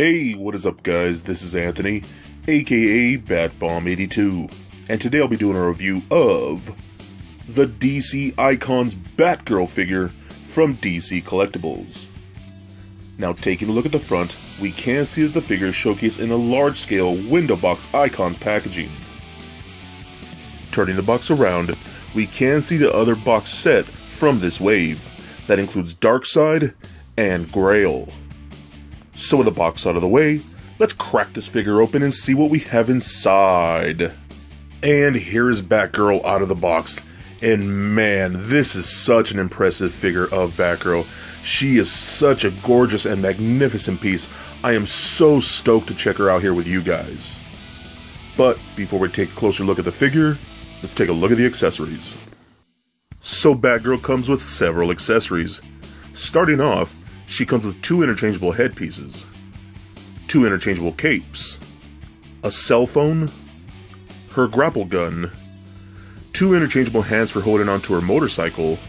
Hey, what is up guys? This is Anthony, aka BatBomb82, and today I'll be doing a review of the DC Icons Batgirl figure from DC Collectibles. Now taking a look at the front, we can see that the figure is showcased in a large-scale window box Icons packaging. Turning the box around, we can see the other box set from this wave, that includes Darkseid and Grail. So with the box out of the way, let's crack this figure open and see what we have inside. And here is Batgirl out of the box. And man, this is such an impressive figure of Batgirl. She is such a gorgeous and magnificent piece. I am so stoked to check her out here with you guys. But before we take a closer look at the figure, let's take a look at the accessories. So Batgirl comes with several accessories. Starting off, she comes with 2 interchangeable headpieces, 2 interchangeable capes, a cell phone, her grapple gun, 2 interchangeable hands for holding onto her motorcycle,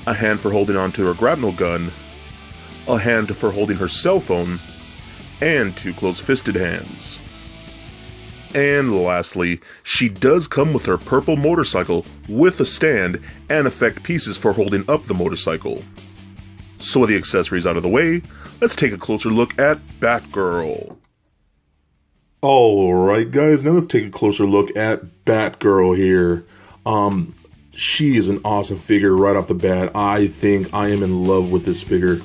a hand for holding onto her grapnel gun, a hand for holding her cell phone, and 2 close-fisted hands. And lastly, she does come with her purple motorcycle with a stand and effect pieces for holding up the motorcycle. So with the accessories out of the way, let's take a closer look at Batgirl. Alright guys, now let's take a closer look at Batgirl here. She is an awesome figure right off the bat. I think I am in love with this figure.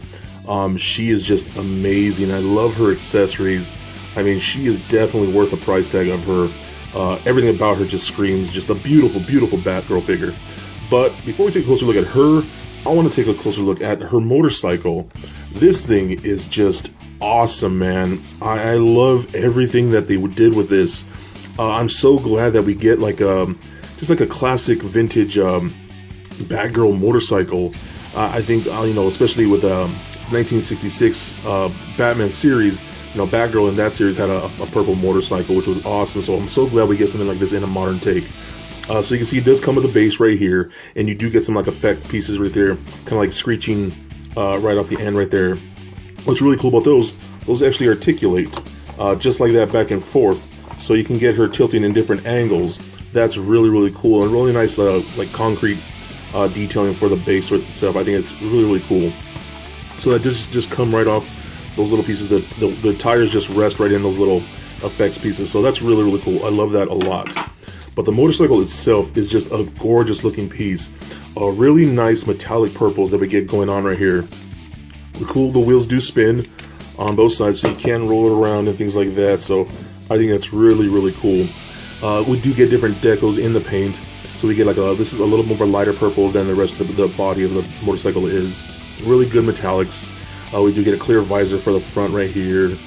She is just amazing. I love her accessories. I mean, she is definitely worth the price tag of her. Everything about her just screams just a beautiful, beautiful Batgirl figure. But before we take a closer look at her, I want to take a closer look at her motorcycle. This thing is just awesome, man. I love everything that they did with this. I'm so glad that we get like just like a classic vintage Batgirl motorcycle. I think especially with 1966 Batman series, Batgirl in that series had a purple motorcycle, which was awesome. So I'm so glad we get something like this in a modern take. So you can see it does come with a base right here, and you do get some like effect pieces right there, kind of like screeching right off the end right there. What's really cool about those actually articulate just like that back and forth, so you can get her tilting in different angles. That's really, really cool, and really nice like concrete detailing for the base sort of stuff. I think it's really, really cool. So that just come right off those little pieces. The tires just rest right in those little effects pieces, so that's really, really cool. I love that a lot. But the motorcycle itself is just a gorgeous looking piece. Really nice metallic purples that we get going on right here. Cool, the wheels do spin on both sides, so you can roll it around and things like that. So I think that's really, really cool. We do get different decals in the paint. So we get like this is a little more of a lighter purple than the rest of the body of the motorcycle is. Really good metallics. We do get a clear visor for the front right here.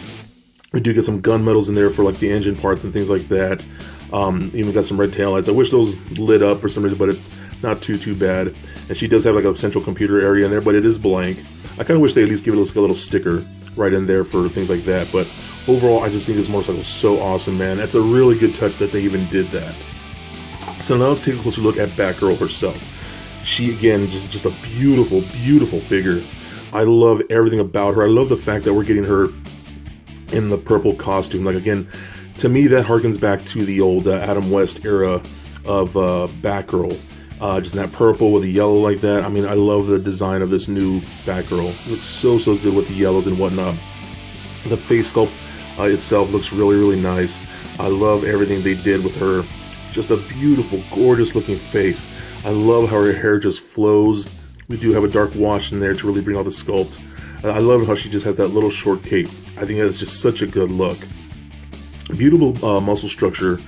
We do get some gun metals in there for like the engine parts and things like that. Even got some red taillights. I wish those lit up for some reason, but it's not too bad. And she does have like a central computer area in there, but it is blank. I kind of wish they at least give it like a little sticker right in there for things like that. But overall, I just think this motorcycle is so awesome, man. That's a really good touch that they even did that. So now let's take a closer look at Batgirl herself. She, again, just a beautiful, beautiful figure. I love everything about her. I love the fact that we're getting her in the purple costume. Like, again, to me, that harkens back to the old Adam West era of Batgirl. Just that purple with the yellow like that. I mean, I love the design of this new Batgirl. It looks so good with the yellows and whatnot. The face sculpt itself looks really, really nice. I love everything they did with her. Just a beautiful, gorgeous looking face. I love how her hair just flows. We do have a dark wash in there to really bring out the sculpt. I love how she just has that little short cape. I think that's just such a good look. Beautiful muscle structure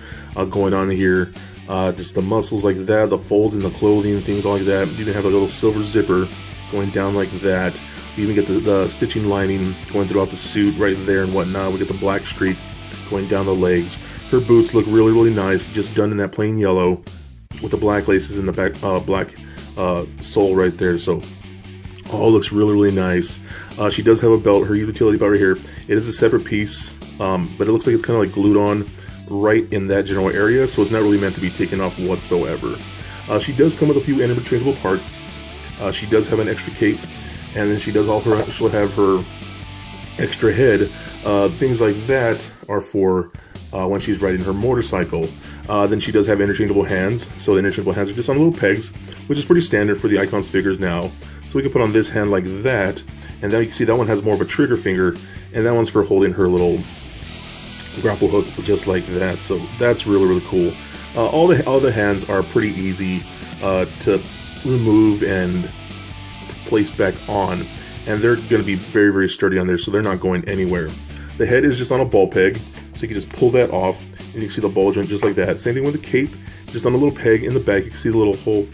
going on here. Just the muscles like that, the folds in the clothing, things like that. You even have a little silver zipper going down like that. We even get the stitching lining going throughout the suit right there and whatnot. We get the black streak going down the legs. Her boots look really, really nice, just done in that plain yellow with the black laces in the back, black sole right there. So all looks really, really nice. She does have a belt, her utility belt right here. It is a separate piece, but it looks like it's kind of like glued on right in that general area, so it's not really meant to be taken off whatsoever. She does come with a few interchangeable parts. She does have an extra cape, and then she does also have her extra head Things like that are for when she's riding her motorcycle. Then she does have interchangeable hands, so the interchangeable hands are just on little pegs, which is pretty standard for the Icons figures now. So we can put on this hand like that, and then you can see that one has more of a trigger finger, and that one's for holding her little grapple hook, just like that. So that's really, really cool. All the hands are pretty easy to remove and place back on, and they're going to be very, very sturdy on there, so they're not going anywhere. The head is just on a ball peg, so you can just pull that off, and you can see the ball joint just like that. Same thing with the cape, just on a little peg in the back. You can see the little hole,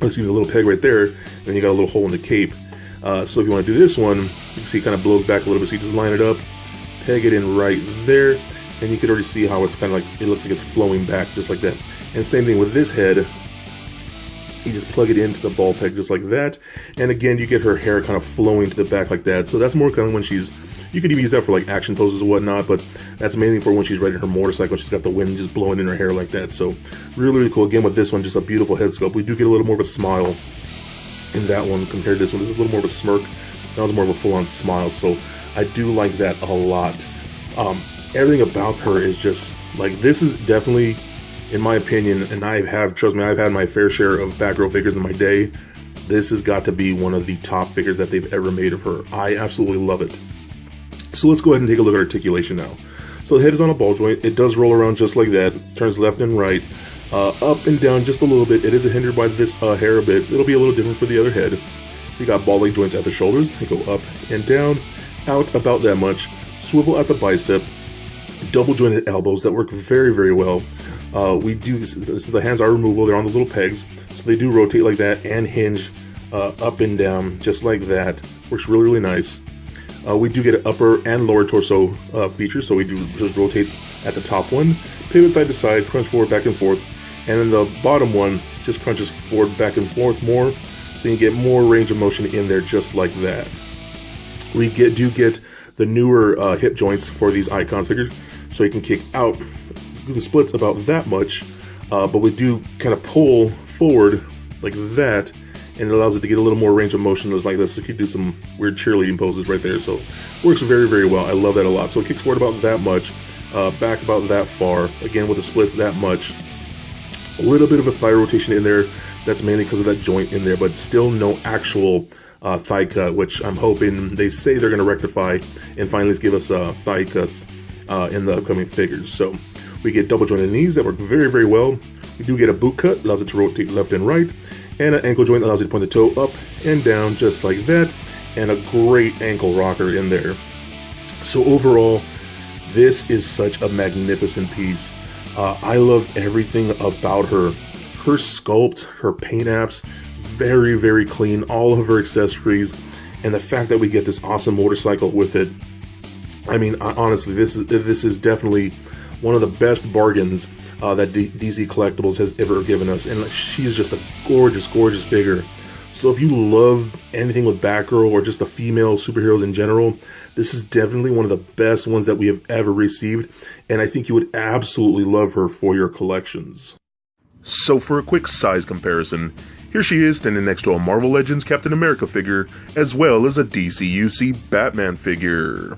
excuse me, the little peg right there, and then you got a little hole in the cape. So if you want to do this one, you can see it kind of blows back a little bit, so you just line it up, peg it in right there, and you can already see how it's kind of like, it looks like it's flowing back just like that. And same thing with this head. You just plug it into the ball peg just like that, and again you get her hair kind of flowing to the back like that. So that's more kind of when she's, you could even use that for like action poses or whatnot, but that's mainly for when she's riding her motorcycle. She's got the wind just blowing in her hair like that. So really, really cool. Again, with this one, just a beautiful head sculpt. We do get a little more of a smile in that one compared to this one. This is a little more of a smirk. That was more of a full-on smile. So I do like that a lot. Everything about her is just like, this is definitely, in my opinion, and trust me, I've had my fair share of Batgirl figures in my day. This has got to be one of the top figures that they've ever made of her. I absolutely love it. So let's go ahead and take a look at articulation now. So the head is on a ball joint. It does roll around just like that. Turns left and right, up and down just a little bit. It is hindered by this hair a bit. It'll be a little different for the other head. You got ball leg joints at the shoulders. They go up and down, out about that much. Swivel at the bicep. Double jointed elbows that work very, very well. The hands are removable. They're on those little pegs, so they do rotate like that and hinge up and down just like that. Works really, really nice. We do get an upper and lower torso feature, so we do just rotate at the top one, pivot side to side, crunch forward, back and forth, and then the bottom one just crunches forward, back and forth more, so you get more range of motion in there just like that. We do get the newer hip joints for these Icons figures, so you can kick out the splits about that much, but we do kind of pull forward like that, and it allows it to get a little more range of motion just like this. So you can do some weird cheerleading poses right there. So works very, very well. I love that a lot. So it kicks forward about that much, back about that far, again with the splits that much. A little bit of a thigh rotation in there. That's mainly because of that joint in there, but still no actual thigh cut, which I'm hoping they say they're going to rectify and finally give us thigh cuts in the upcoming figures. So we get double jointed knees that work very, very well. We do get a boot cut, allows it to rotate left and right, and an ankle joint that allows you to point the toe up and down just like that, and a great ankle rocker in there. So overall, this is such a magnificent piece. I love everything about her. Her sculpt, her paint apps, very, very clean. All of her accessories, and the fact that we get this awesome motorcycle with it. I mean, honestly, this is definitely one of the best bargains that DC Collectibles has ever given us, and she's just a gorgeous, gorgeous figure. So if you love anything with Batgirl or just the female superheroes in general, this is definitely one of the best ones that we have ever received, and I think you would absolutely love her for your collections. So for a quick size comparison, here she is standing next to a Marvel Legends Captain America figure, as well as a DCUC Batman figure.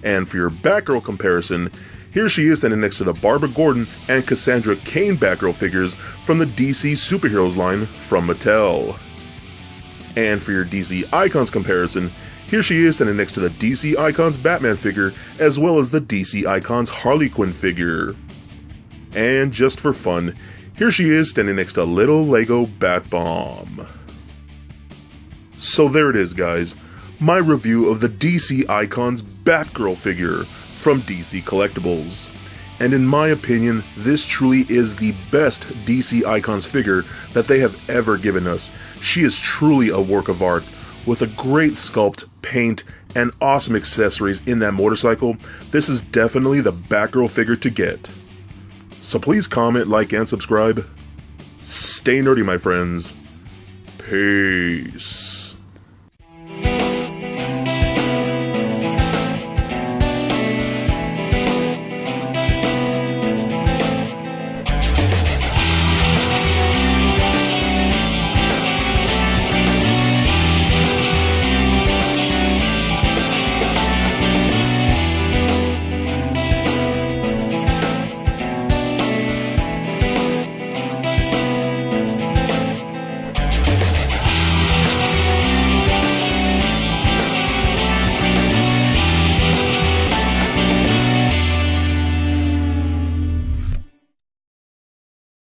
And for your Batgirl comparison, here she is standing next to the Barbara Gordon and Cassandra Cain Batgirl figures from the DC Superheroes line from Mattel. And for your DC Icons comparison, here she is standing next to the DC Icons Batman figure, as well as the DC Icons Harley Quinn figure. And just for fun, here she is standing next to little Lego Bat Bomb. So there it is, guys. My review of the DC Icons Batgirl figure from DC Collectibles. And in my opinion, this truly is the best DC Icons figure that they have ever given us. She is truly a work of art, with a great sculpt, paint, and awesome accessories in that motorcycle. This is definitely the Batgirl figure to get. So please comment, like, and subscribe. Stay nerdy, my friends. Peace.